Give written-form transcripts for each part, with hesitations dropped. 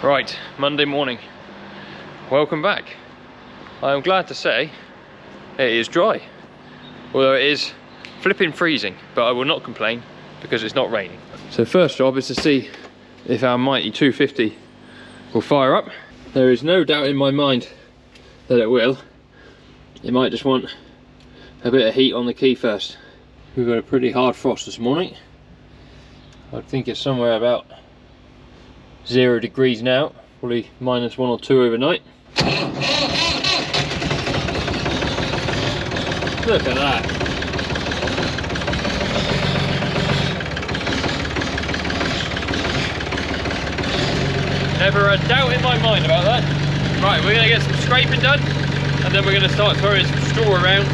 Right, Monday morning. Welcome back. I am glad to say it is dry. Although it is flipping freezing, but I will not complain because it's not raining. So first job is to see if our mighty 250 will fire up. There is no doubt in my mind that it will. It might just want a bit of heat on the key first. We've got a pretty hard frost this morning. I think it's somewhere about 0 degrees now, probably -1 or 2 overnight. Look at that. Never a doubt in my mind about that. Right, we're going to get some scraping done and then we're going to start throwing some straw around.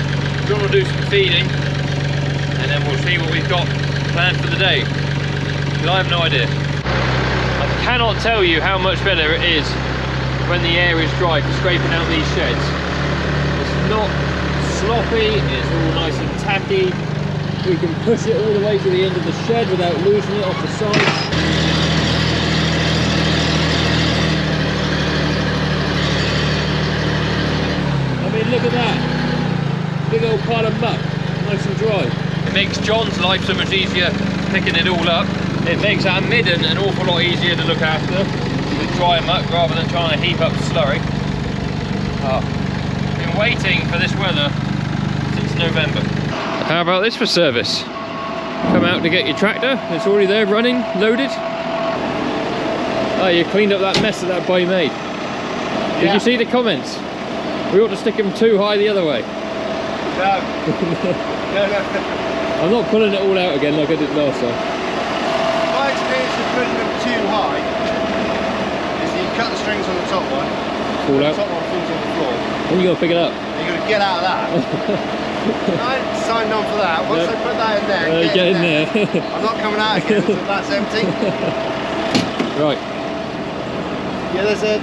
We're going to do some feeding and then we'll see what we've got planned for the day. Because I have no idea. I cannot tell you how much better it is when the air is dry for scraping out these sheds. It's not sloppy, it's all nice and tacky. We can push it all the way to the end of the shed without losing it off the sides. I mean, look at that. Big old pile of muck, nice and dry. It makes John's life so much easier picking it all up. It makes our midden an awful lot easier to look after with dry muck rather than trying to heap up slurry. I've been waiting for this weather since November. How about this for service? Come out to get your tractor, it's already there running, loaded. Oh, you cleaned up that mess that boy made. Did you see the comments? We ought to stick him too high the other way. No. No. I'm not pulling it all out again like I did last time. My experience of putting them too high is you cut the strings on the top one, Fall out. the top one falls on the floor. Then you got to pick it up. You've got to get out of that. I signed on for that. Once I put that in there, get in there. I'm not coming out again until that's empty. Right. Yeah, there's a.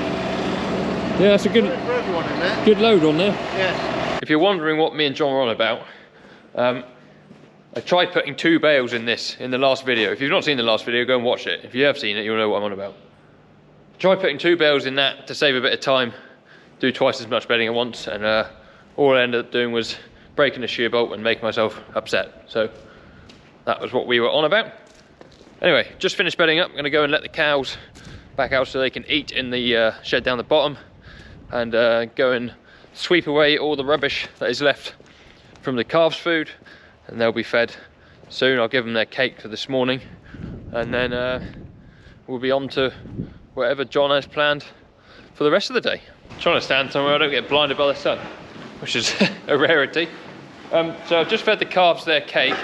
Yeah, that's a good. For everyone in there. Good load on there. Yeah. If you're wondering what me and John were on about, I tried putting 2 bales in this in the last video. If you've not seen the last video, go and watch it. If you have seen it, you'll know what I'm on about. Tried putting 2 bales in that to save a bit of time, do twice as much bedding at once, and all I ended up doing was breaking the shear bolt and making myself upset. So that was what we were on about. Anyway, just finished bedding up. I'm going to go and let the cows back out so they can eat in the shed down the bottom, and go and sweep away all the rubbish that is left from the calves' food, and they'll be fed soon. I'll give them their cake for this morning, and then we'll be on to whatever John has planned for the rest of the day. I'm trying to stand somewhere I don't get blinded by the sun, which is a rarity. So I've just fed the calves their cake.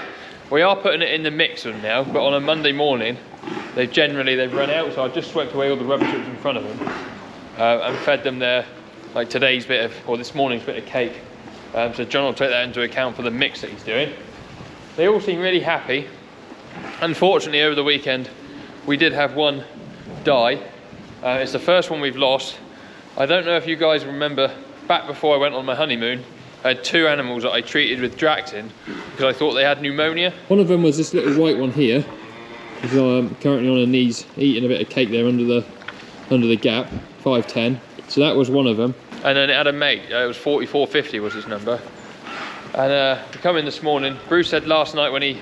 We are putting it in the mixer now, but on a Monday morning they've run out, so I've just swept away all the rubbish that was in front of them and fed them their, like today's bit of, or this morning's bit of cake. So John will take that into account for the mix that he's doing. They all seem really happy. Unfortunately, over the weekend, we did have one die. It's the first one we've lost. I don't know if you guys remember, back before I went on my honeymoon, I had 2 animals that I treated with Draxin because I thought they had pneumonia. One of them was this little white one here. He's currently on her knees, eating a bit of cake there under the gap, 510. So that was one of them. And then it had a mate, it was 4450 was his number. And we come in this morning, Bruce said last night when he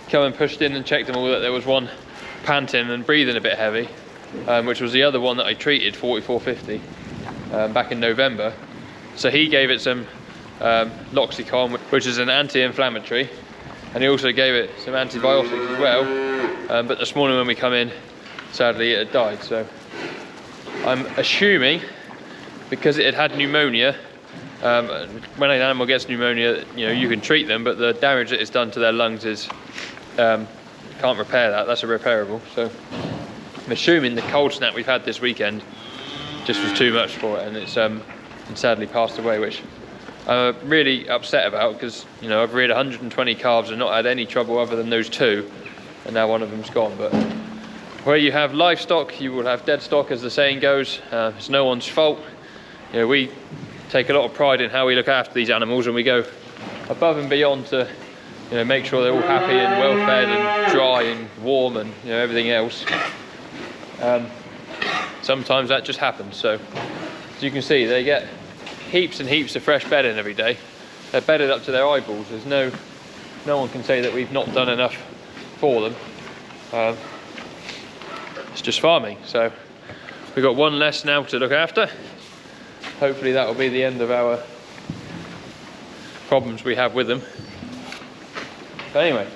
came and pushed in and checked them all that there was one panting and breathing a bit heavy, which was the other one that I treated, 4450, back in November. So he gave it some Loxicon, which is an anti-inflammatory, and he also gave it some antibiotics as well. But this morning when we come in, sadly it had died. So I'm assuming, because it had pneumonia, when an animal gets pneumonia, you know, you can treat them, but the damage that it's done to their lungs is, can't repair that, that's irreparable. So I'm assuming the cold snap we've had this weekend just was too much for it, and it's sadly passed away, which I'm really upset about, because, you know, I've reared 120 calves and not had any trouble other than those 2, and now one of them's gone. But where you have livestock, you will have dead stock, as the saying goes. It's no one's fault. You know, we take a lot of pride in how we look after these animals, and we go above and beyond to, you know, make sure they're all happy and well fed and dry and warm and, you know, everything else. So sometimes that just happens. So as you can see, they get heaps and heaps of fresh bedding every day. They're bedded up to their eyeballs. There's no one can say that we've not done enough for them. It's just farming. So we've got one less now to look after. Hopefully that will be the end of our problems we have with them. But anyway,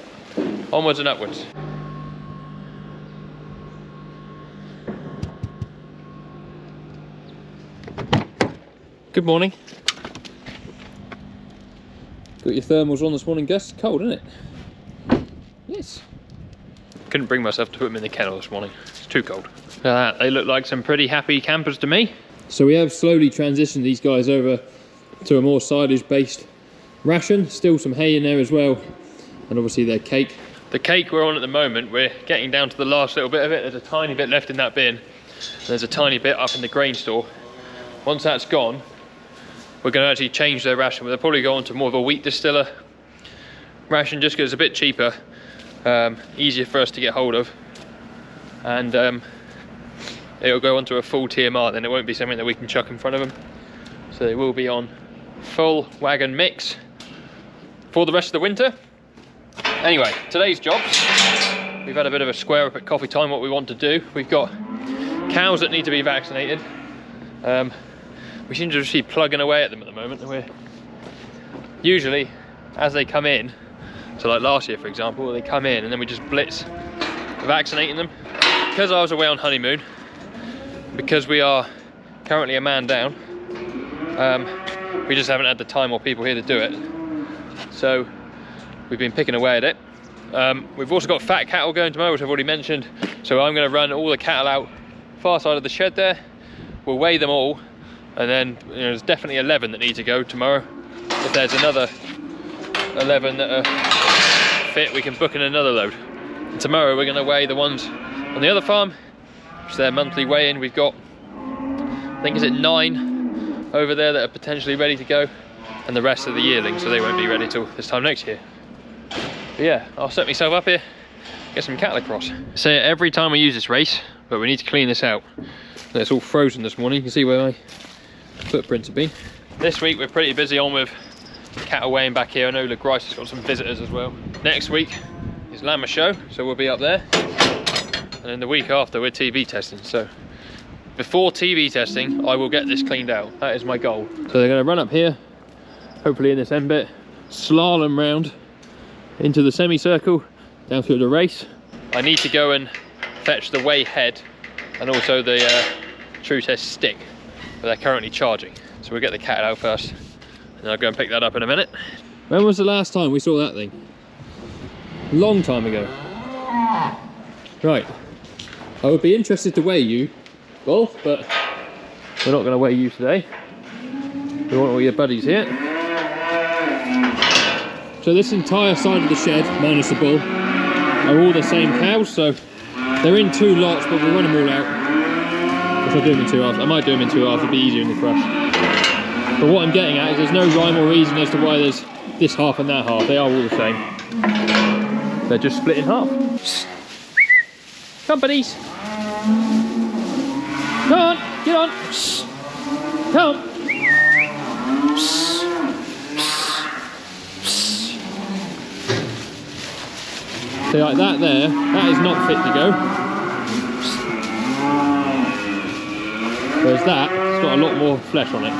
onwards and upwards. Good morning. Got your thermals on this morning, Gus. It's cold, isn't it? Yes. Couldn't bring myself to put them in the kennel this morning. It's too cold. Look at that. They look like some pretty happy campers to me. So we have slowly transitioned these guys over to a more silage-based ration. Still some hay in there as well, and obviously their cake. The cake we're on at the moment, we're getting down to the last little bit of it. There's a tiny bit left in that bin. There's a tiny bit up in the grain store. Once that's gone, we're going to actually change their ration. They'll probably go on to more of a wheat distiller ration just because it's a bit cheaper, easier for us to get hold of, and it'll go onto a full TMR. Then it won't be something that we can chuck in front of them. So they will be on full wagon mix for the rest of the winter. Anyway, today's jobs. We've had a bit of a square up at coffee time what we want to do. We've got cows that need to be vaccinated. We seem to just be plugging away at them at the moment. We're usually, as they come in, so like last year for example, they come in and then we just blitz vaccinating them. Because I was away on honeymoon, because we are currently a man down, we just haven't had the time or people here to do it. So we've been picking away at it. We've also got fat cattle going tomorrow, which I've already mentioned. So I'm going to run all the cattle out far side of the shed there. We'll weigh them all, and then there's definitely 11 that need to go tomorrow. If there's another 11 that are fit, we can book in another load. And tomorrow we're going to weigh the ones on the other farm, which is their monthly weigh-in. We've got, I think is it 9 over there that are potentially ready to go, and the rest of the yearlings, so they won't be ready till this time next year. But yeah, I'll set myself up here, get some cattle across. I say it every time we use this race, but we need to clean this out. It's all frozen this morning. You can see where my footprints have been. This week we're pretty busy on with cattle weighing back here. I know LeGrice has got some visitors as well. Next week is Lamma Show, so we'll be up there. And then the week after we're TB testing. So before TB testing, I will get this cleaned out. That is my goal. So they're going to run up here, hopefully in this end bit, slalom round into the semicircle, down through the race. I need to go and fetch the weigh head and also the true test stick that they're currently charging. So we'll get the cattle out first, and I'll go and pick that up in a minute. When was the last time we saw that thing? A long time ago. Right, I would be interested to weigh you both, but we're not going to weigh you today. We want all your buddies here. So this entire side of the shed, minus the bull, are all the same cows. So they're in 2 lots, but we'll run them all out. Which I'll do them in 2 halves. I might do them in 2 halves, it'll be easier in the crush. But what I'm getting at is there's no rhyme or reason as to why there's this half and that half. They are all the same. They're just split in half. Come, buddies. Come on, get on. Come on. So like that there, that is not fit to go. Whereas that, it's got a lot more flesh on it.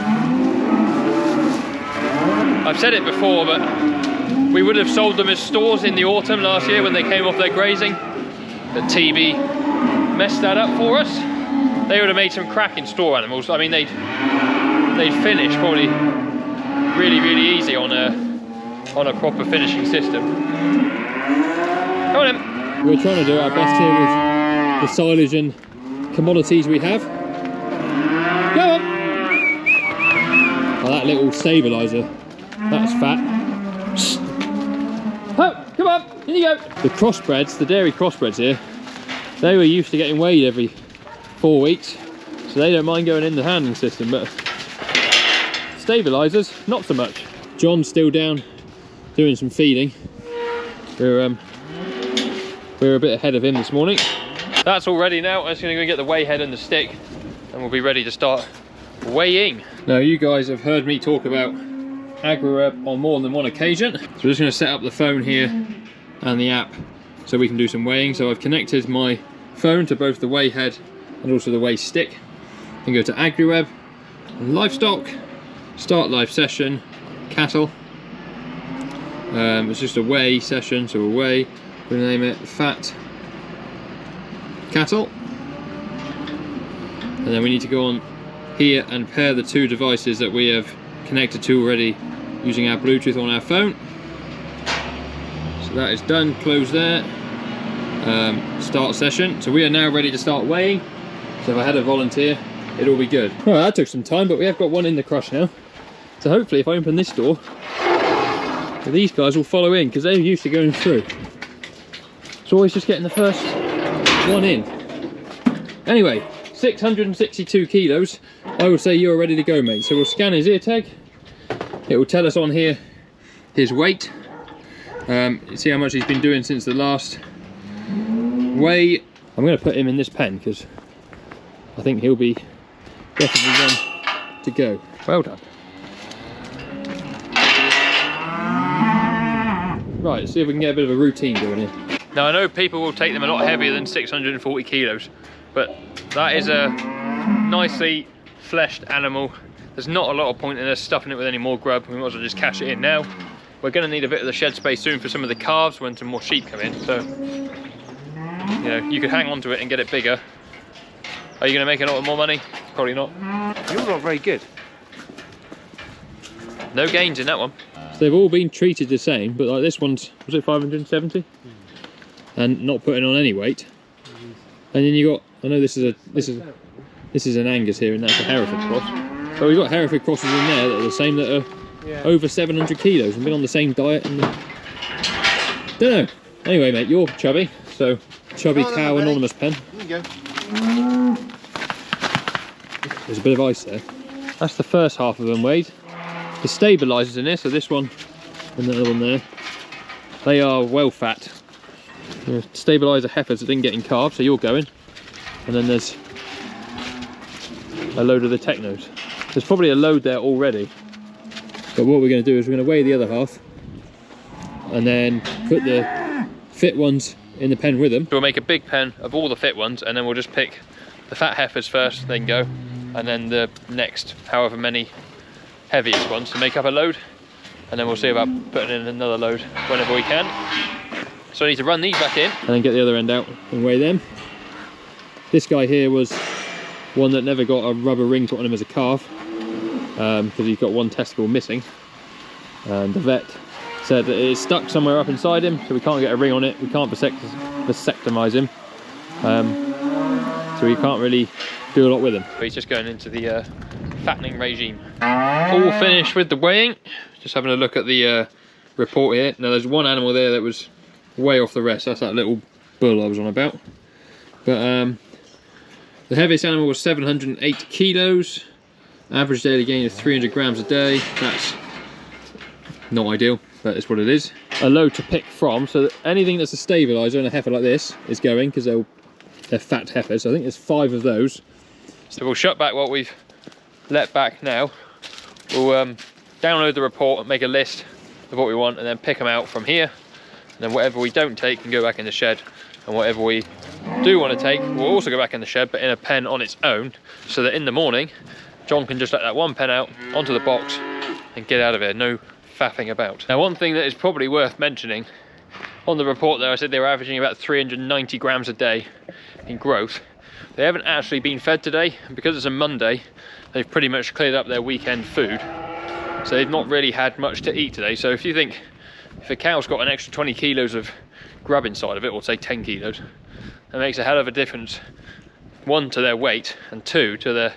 I've said it before, but we would have sold them as stores in the autumn last year when they came off their grazing. But TB messed that up for us. They would have made some cracking store animals. I mean, they'd finish probably really, really easy on a proper finishing system. Come on in. We're trying to do our best here with the silage and commodities we have. Go on! Oh, that little stabiliser, that's fat. Oh, come on, in you go. The crossbreds, the dairy crossbreds here, they were used to getting weighed every 4 weeks, so they don't mind going in the handling system, but stabilisers, not so much. John's still down doing some feeding. We're a bit ahead of him this morning. That's all ready now. I'm just going to go get the weigh head and the stick, and we'll be ready to start weighing. Now, you guys have heard me talk about Arable on more than one occasion, so we're just going to set up the phone here and the app so we can do some weighing. So I've connected my phone to both the weigh head and also the weigh stick. Then go to Arable, livestock, start live session, cattle. It's just a weigh session, so we'll weigh, we're going to name it fat cattle. And then we need to go on here and pair the two devices that we have connected to already using our Bluetooth on our phone. So that is done, close there, start session. So we are now ready to start weighing. So if I had a volunteer, it'd all be good. Well, that took some time, but we have got one in the crush now. So hopefully if I open this door, these guys will follow in because they're used to going through. It's always just getting the first one in. Anyway, 662 kilos. I would say you're ready to go, mate. So we'll scan his ear tag. It will tell us on here his weight. See how much he's been doing since the last weigh. I'm going to put him in this pen because I think he'll be definitely one to go. Well done. Right, let's see if we can get a bit of a routine going here. Now, I know people will take them a lot heavier than 640 kilos, but that is a nicely fleshed animal. There's not a lot of point in us stuffing it with any more grub. We might as well just cash it in now. We're going to need a bit of the shed space soon for some of the calves when some more sheep come in, so you know, you could hang on to it and get it bigger. Are you going to make a lot more money? Probably not. You're not very good. No gains in that one. So they've all been treated the same, but like this one's, was it 570? And not putting on any weight. And then you got, I know this is an Angus here, and that's a Hereford cross. But we've got Hereford crosses in there that are the same, that are over 700 kilos and been on the same diet. And don't know. Anyway, mate, you're chubby, so chubby cow anonymous pen. There you go. There's a bit of ice there. That's the first half of them weighed. The stabilisers in here, so this one and the other one there, they are well fat. Stabiliser heifers that didn't get in calves, so you're going. And then there's a load of the technos. There's probably a load there already. But what we're going to do is we're going to weigh the other half and then put the fit ones in the pen with them. We'll make a big pen of all the fit ones, and then we'll just pick the fat heifers first, then go, and then the next however many heaviest ones to make up a load, and then we'll see about putting in another load whenever we can. So I need to run these back in and then get the other end out and weigh them. This guy here was one that never got a rubber ring put on him as a calf because he's got one testicle missing, and the vet said that it is stuck somewhere up inside him, so we can't get a ring on it. We can't vasectomize him, so we can't really do a lot with him. But he's just going into the fattening regime. All finished with the weighing. Just having a look at the report here. Now there's one animal there that was way off the rest. That's that little bull I was on about. But the heaviest animal was 708 kilos. Average daily gain of 300 grams a day. That's not ideal, but it's what it is. A load to pick from, so that anything that's a stabiliser in a heifer like this is going, because they're fat heifers. So I think there's 5 of those. So we'll shut back what we've let back now. We'll download the report and make a list of what we want, and then pick them out from here. And then whatever we don't take can go back in the shed, and whatever we do want to take will also go back in the shed, but in a pen on its own, so that in the morning John can just let that one pen out onto the box and get out of here. No faffing about. Now, one thing that is probably worth mentioning, on the report there I said they were averaging about 390 grams a day in growth. They haven't actually been fed today, and because it's a Monday, they've pretty much cleared up their weekend food, so they've not really had much to eat today. So if you think, if a cow's got an extra 20 kilos of grub inside of it, or say 10 kilos, that makes a hell of a difference, 1 to their weight, and 2 to their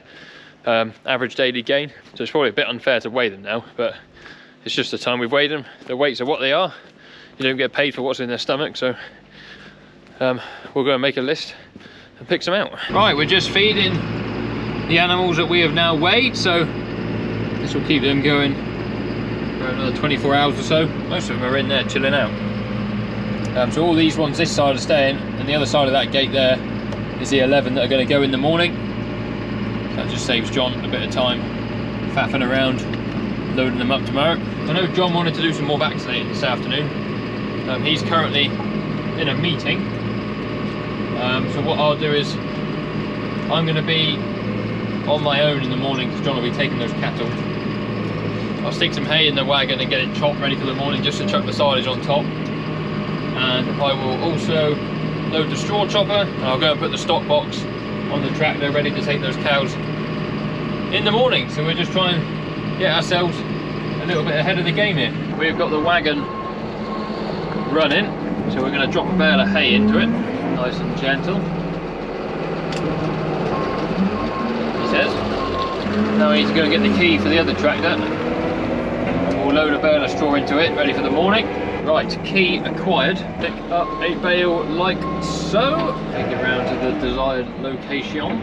average daily gain. So it's probably a bit unfair to weigh them now, but it's just the time we've weighed them. The weights are what they are. You don't get paid for what's in their stomach, so we'll go and make a list and pick some out. Right, we're just feeding the animals that we have now weighed, so this will keep them going for another 24 hours or so. Most of them are in there chilling out. So all these ones this side are staying, and the other side of that gate there is the 11 that are going to go in the morning. That just saves John a bit of time faffing around, loading them up tomorrow. I know John wanted to do some more vaccinating this afternoon. He's currently in a meeting. So what I'll do is, I'm going to be on my own in the morning because John will be taking those cattle. I'll stick some hay in the wagon and get it chopped ready for the morning just to chuck the silage on top. And I will also load the straw chopper, and I'll go and put the stock box on the tractor ready to take those cows in the morning. So we're just trying to get ourselves a little bit ahead of the game here. We've got the wagon running, so we're going to drop a bale of hay into it, nice and gentle. He says. Now he's going to get the key for the other tractor, and we'll load a bale of straw into it, ready for the morning. Right, key acquired. Pick up a bale like so. Take it round to the desired location.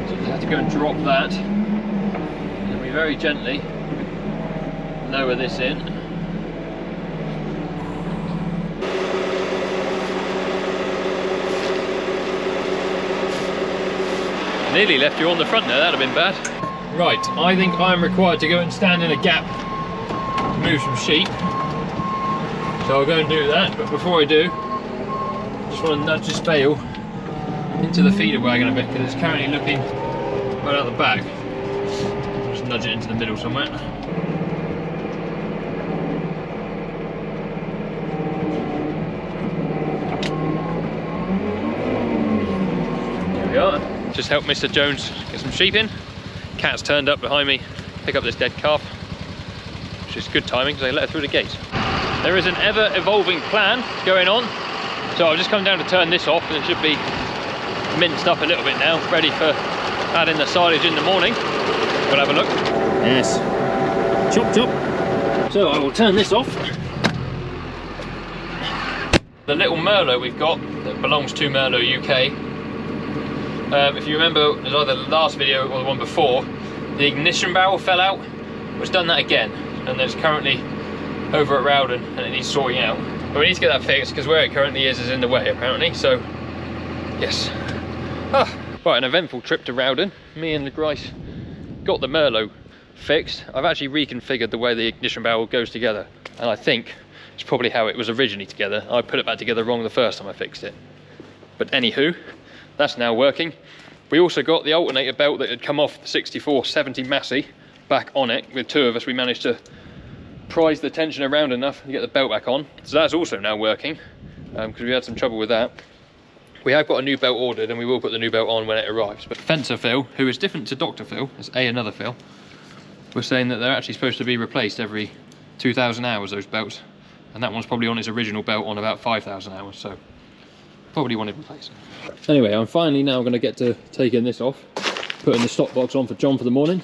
So we have to go and drop that. And then we very gently lower this in. Nearly left you on the front there, that'd have been bad. Right, I think I'm required to go and stand in a gap to move some sheep. So I'll go and do that, but before I do, I just want to nudge this bale into the feeder wagon a bit because it's currently looking right out the back. Just nudge it into the middle somewhere. There we are. Just help Mr. Jones get some sheep in. Cat's turned up behind me, pick up this dead calf, which is good timing because I let her through the gate. There is an ever-evolving plan going on, so I've just come down to turn this off, and it should be minced up a little bit now, ready for adding the silage in the morning. We'll have a look. Yes, chop chop. So I will turn this off. The little Merlot we've got that belongs to Merlot UK. If you remember, it was either the last video or the one before, the ignition barrel fell out. It's done that again, and it's currently over at Rowden, and it needs sorting out. But we need to get that fixed because where it currently is in the way apparently. So, yes. Right, an eventful trip to Rowden. Me and the Grice got the Merlot fixed. I've actually reconfigured the way the ignition barrel goes together, and I think it's probably how it was originally together. I put it back together wrong the first time I fixed it. But anywho, that's now working. We also got the alternator belt that had come off the 6470 Massey back on it. With two of us, we managed to prise the tension around enough to get the belt back on. So that's also now working, because we had some trouble with that. We have got a new belt ordered, and we will put the new belt on when it arrives. But Fencer Phil, who is different to Dr. Phil, it's another Phil, was saying that they're actually supposed to be replaced every 2,000 hours, those belts. And that one's probably on its original belt on about 5,000 hours, so probably wanted replacing. Anyway, I'm finally now going to get to taking this off, putting the stock box on for John for the morning.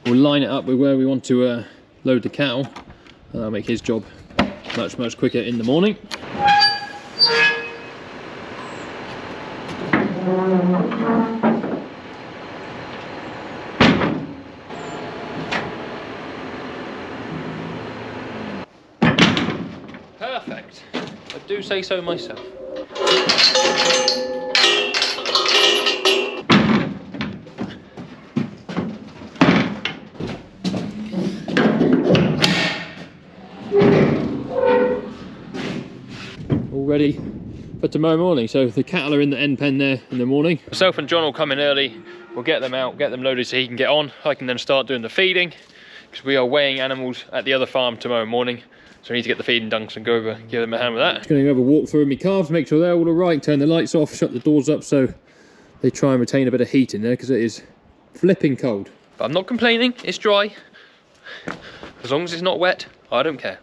We'll line it up with where we want to load the cattle, and that'll make his job much quicker in the morning. Perfect. I do say so myself. All ready for tomorrow morning. So the cattle are in the end pen there in the morning. Myself and John will come in early. We'll get them out, get them loaded so he can get on. I can then start doing the feeding, because we are weighing animals at the other farm tomorrow morning. So I need to get the feeding dunks and go over, give them a hand with that. Just going to have a walk through my calves, make sure they're all right, turn the lights off, shut the doors up so they try and retain a bit of heat in there, because it is flipping cold. But I'm not complaining, it's dry. As long as it's not wet, I don't care.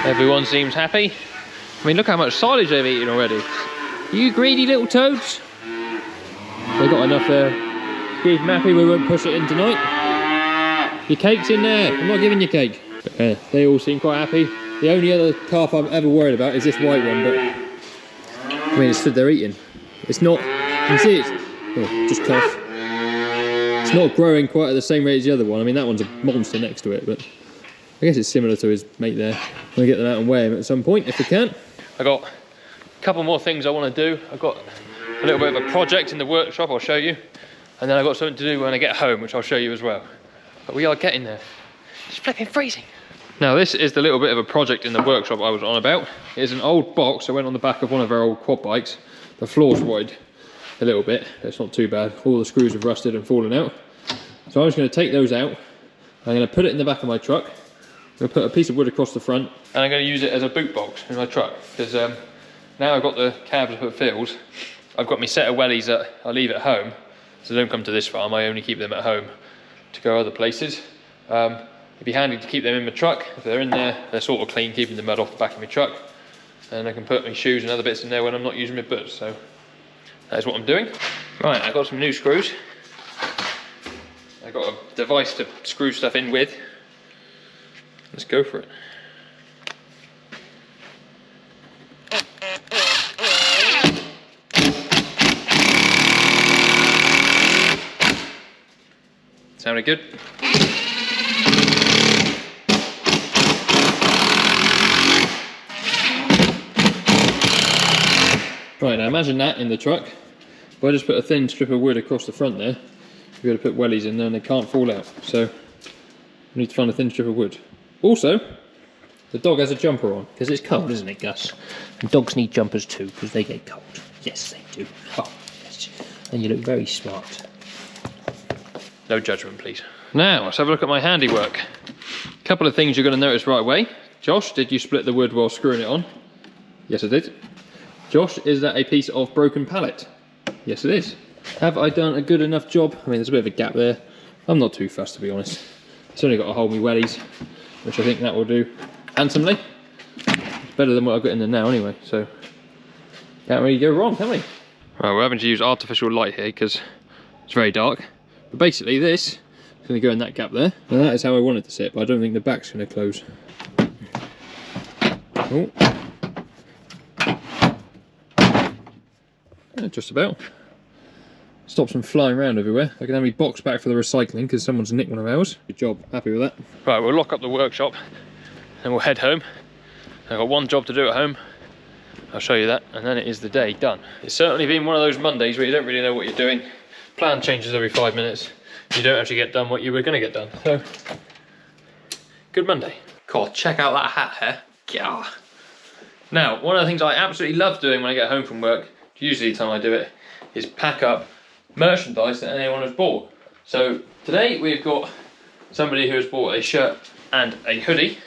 Everyone seems happy. I mean, look how much silage they've eaten already. You greedy little toads. They got enough there. Keep them happy, we won't push it in tonight. Your cake's in there, I'm not giving you cake. But, they all seem quite happy. The only other calf I'm ever worried about is this white one, but I mean, it's stood there eating. It's not, you can see it's, oh, just tough. It's not growing quite at the same rate as the other one. I mean, that one's a monster next to it, but I guess it's similar to his mate there. I'm gonna get them out and weigh him at some point if we can. I got a couple more things I want to do. I've got a little bit of a project in the workshop, I'll show you. And then I've got something to do when I get home, which I'll show you as well. But we are getting there. It's flipping freezing. Now this is the little bit of a project in the workshop I was on about. It's an old box that went on the back of one of our old quad bikes. The floor's wide a little bit, it's not too bad. All the screws have rusted and fallen out. So I'm just going to take those out. I'm going to put it in the back of my truck. I'm going to put a piece of wood across the front. And I'm going to use it as a boot box in my truck. Because now I've got the cabs to put fields. I've got my set of wellies that I leave at home. So they don't come to this farm, I only keep them at home to go other places. It'd be handy to keep them in my truck. If they're in there, they're sort of clean, keeping the mud off the back of my truck. And I can put my shoes and other bits in there when I'm not using my boots. So that is what I'm doing. Right, I've got some new screws. I've got a device to screw stuff in with. Let's go for it. Sounded good? Right, now imagine that in the truck. If I just put a thin strip of wood across the front there, you've got to put wellies in there and they can't fall out. So, we need to find a thin strip of wood. Also, the dog has a jumper on. Because it's cold, isn't it, Gus? And dogs need jumpers too, because they get cold. Yes, they do. Oh, yes. And you look very smart. No judgment, please. Now, let's have a look at my handiwork. A couple of things you're going to notice right away. Josh, did you split the wood while screwing it on? Yes, I did. Josh, is that a piece of broken pallet? Yes, it is. Have I done a good enough job? I mean, there's a bit of a gap there. I'm not too fussed, to be honest. It's only got to hold me wellies, which I think that will do handsomely. It's better than what I've got in there now anyway, so can't really go wrong, can we? Right, we're having to use artificial light here because it's very dark. But basically this is going to go in that gap there. And that is how I want it to sit, but I don't think the back's going to close. Oh. Yeah, just about. Stops them flying around everywhere. I can have my box back for the recycling because someone's nicked one of ours. Good job, happy with that. Right, we'll lock up the workshop and we'll head home. I've got one job to do at home. I'll show you that, and then it is the day done. It's certainly been one of those Mondays where you don't really know what you're doing. Plan changes every 5 minutes. You don't actually get done what you were going to get done. So, good Monday. God, check out that hat hair. Yeah. Now, one of the things I absolutely love doing when I get home from work, usually the time I do it, is pack up merchandise that anyone has bought. So today we've got somebody who has bought a shirt and a hoodie.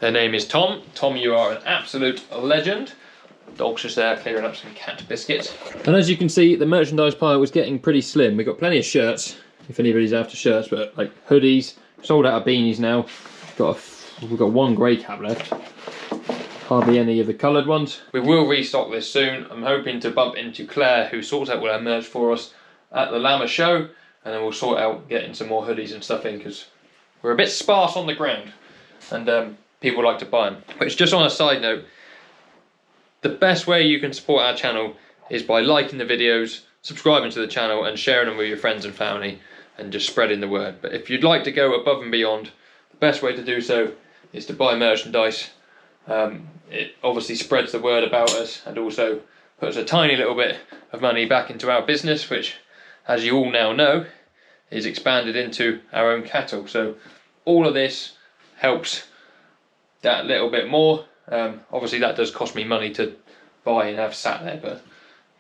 Their name is Tom. Tom, you are an absolute legend. Dog's just there clearing up some cat biscuits. And as you can see, the merchandise pile was getting pretty slim. We've got plenty of shirts, if anybody's after shirts, but like hoodies, sold out of beanies now. We've got one grey cap left. Hardly any of the coloured ones. We will restock this soon. I'm hoping to bump into Claire, who sorts out all our merch for us at the Llama show, and then we'll sort out getting some more hoodies and stuff in, because we're a bit sparse on the ground and people like to buy them. Which, just on a side note, the best way you can support our channel is by liking the videos, subscribing to the channel and sharing them with your friends and family and just spreading the word. But if you'd like to go above and beyond, the best way to do so is to buy merchandise. It obviously spreads the word about us and also puts a tiny little bit of money back into our business, which, as you all now know, is expanded into our own cattle. So all of this helps that little bit more. Obviously that does cost me money to buy and have sat there, but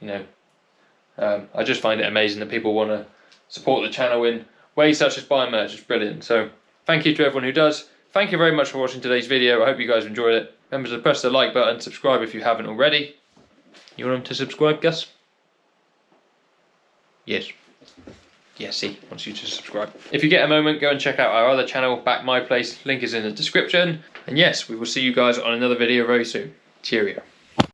you know, I just find it amazing that people want to support the channel in ways such as buying merch. It's brilliant. So thank you to everyone who does. Thank you very much for watching today's video. I hope you guys enjoyed it. Remember to press the like button, subscribe if you haven't already. You want them to subscribe, Gus? Yes. Yes, he wants you to subscribe. If you get a moment, go and check out our other channel, Back My Place. Link is in the description. And yes, we will see you guys on another video very soon. Cheerio.